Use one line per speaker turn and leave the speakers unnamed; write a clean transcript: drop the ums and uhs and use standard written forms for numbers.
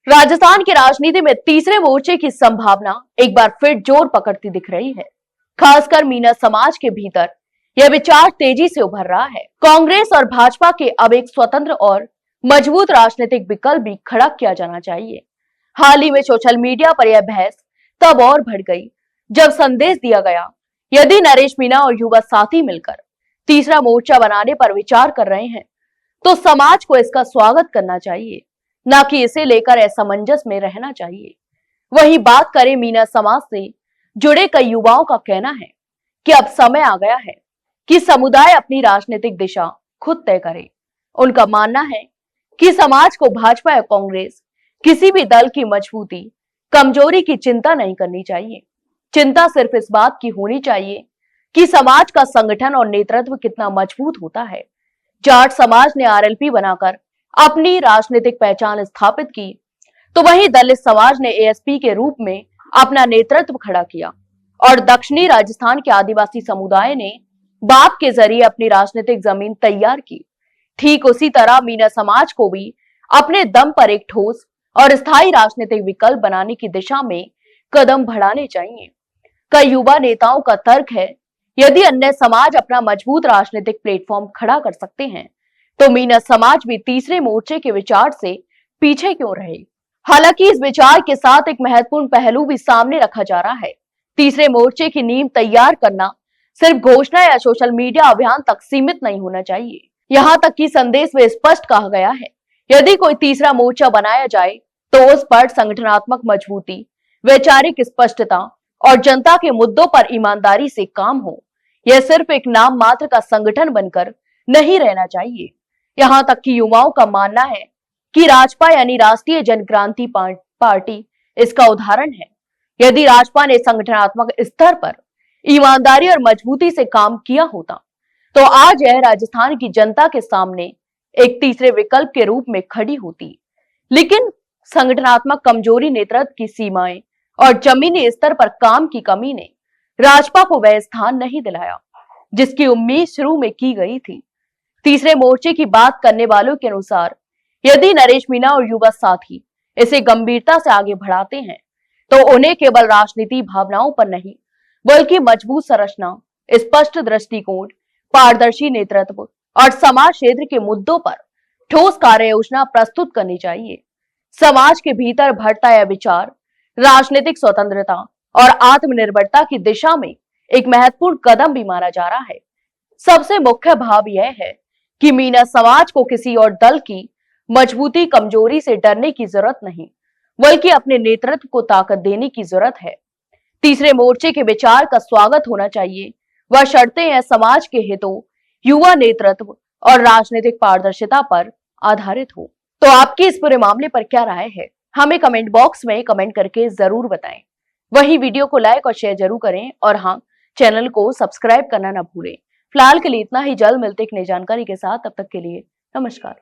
राजस्थान की राजनीति में तीसरे मोर्चे की संभावना एक बार फिर जोर पकड़ती दिख रही है। खासकर मीना समाज के भीतर यह विचार तेजी से उभर रहा है। कांग्रेस और भाजपा के अब एक स्वतंत्र और मजबूत राजनीतिक विकल्प भी खड़ा किया जाना चाहिए। हाल ही में सोशल मीडिया पर यह बहस तब और बढ़ गई जब संदेश दिया गया, यदि नरेश मीणा और युवा साथी मिलकर तीसरा मोर्चा बनाने पर विचार कर रहे हैं तो समाज को इसका स्वागत करना चाहिए, न कि इसे लेकर असमंजस में रहना चाहिए। वहीं बात करें मीना समाज से जुड़े कई युवाओं का कहना है कि अब समय आ गया है कि समुदाय अपनी राजनीतिक दिशा खुद तय करे। उनका मानना है कि समाज को भाजपा या कांग्रेस किसी भी दल की मजबूती कमजोरी की चिंता नहीं करनी चाहिए। चिंता सिर्फ इस बात की होनी चाहिए कि समाज का संगठन और नेतृत्व कितना मजबूत होता है। जाट समाज ने आरएलपी बनाकर अपनी राजनीतिक पहचान स्थापित की, तो वहीं दलित समाज ने एएसपी के रूप में अपना नेतृत्व खड़ा किया और दक्षिणी राजस्थान के आदिवासी समुदाय ने बाप के जरिए अपनी राजनीतिक जमीन तैयार की। ठीक उसी तरह मीना समाज को भी अपने दम पर एक ठोस और स्थायी राजनीतिक विकल्प बनाने की दिशा में कदम बढ़ाने चाहिए। कई युवा नेताओं का तर्क है, यदि अन्य समाज अपना मजबूत राजनीतिक प्लेटफॉर्म खड़ा कर सकते हैं तो मीना समाज भी तीसरे मोर्चे के विचार से पीछे क्यों रहे। हालांकि इस विचार के साथ एक महत्वपूर्ण पहलू भी सामने रखा जा रहा है। तीसरे मोर्चे की नींव तैयार करना सिर्फ घोषणा या सोशल मीडिया अभियान तक सीमित नहीं होना चाहिए। यहाँ तक कि संदेश में स्पष्ट कहा गया है, यदि कोई तीसरा मोर्चा बनाया जाए तो उस पर संगठनात्मक मजबूती, वैचारिक स्पष्टता और जनता के मुद्दों पर ईमानदारी से काम हो। यह सिर्फ एक नाम मात्र का संगठन बनकर नहीं रहना चाहिए। यहाँ तक कि युवाओं का मानना है कि राजपा यानी राष्ट्रीय जनक्रांति पार्टी इसका उदाहरण है। यदि राजपा ने संगठनात्मक स्तर पर ईमानदारी और मजबूती से काम किया होता तो आज यह राजस्थान की जनता के सामने एक तीसरे विकल्प के रूप में खड़ी होती। लेकिन संगठनात्मक कमजोरी, नेतृत्व की सीमाएं और जमीनी स्तर पर काम की कमी ने राजपा को वह स्थान नहीं दिलाया जिसकी उम्मीद शुरू में की गई थी। तीसरे मोर्चे की बात करने वालों के अनुसार यदि नरेश मीणा और युवा साथी इसे गंभीरता से आगे बढ़ाते हैं तो उन्हें केवल राजनीति भावनाओं पर नहीं बल्कि मजबूत संरचना, स्पष्ट दृष्टिकोण, पारदर्शी नेतृत्व और समाज क्षेत्र के मुद्दों पर ठोस कार्य योजना प्रस्तुत करनी चाहिए। समाज के भीतर बढ़ता यह विचार राजनीतिक स्वतंत्रता और आत्मनिर्भरता की दिशा में एक महत्वपूर्ण कदम भी माना जा रहा है। सबसे मुख्य भाव यह है कि मीना समाज को किसी और दल की मजबूती, कमजोरी से डरने की जरूरत नहीं, बल्कि अपने नेतृत्व को ताकत देने की जरूरत है। तीसरे मोर्चे के विचार का स्वागत होना चाहिए। वह शर्तें हैं समाज के हितों, युवा नेतृत्व और राजनीतिक पारदर्शिता पर आधारित हो। तो आपकी इस पूरे मामले पर क्या राय है, हमें कमेंट बॉक्स में कमेंट करके जरूर बताएं। वही वीडियो को लाइक और शेयर जरूर करें और हाँ, चैनल को सब्सक्राइब करना ना भूलें। फिलहाल के लिए इतना ही, जल्द मिलते एक नई जानकारी के साथ। तब तक के लिए नमस्कार।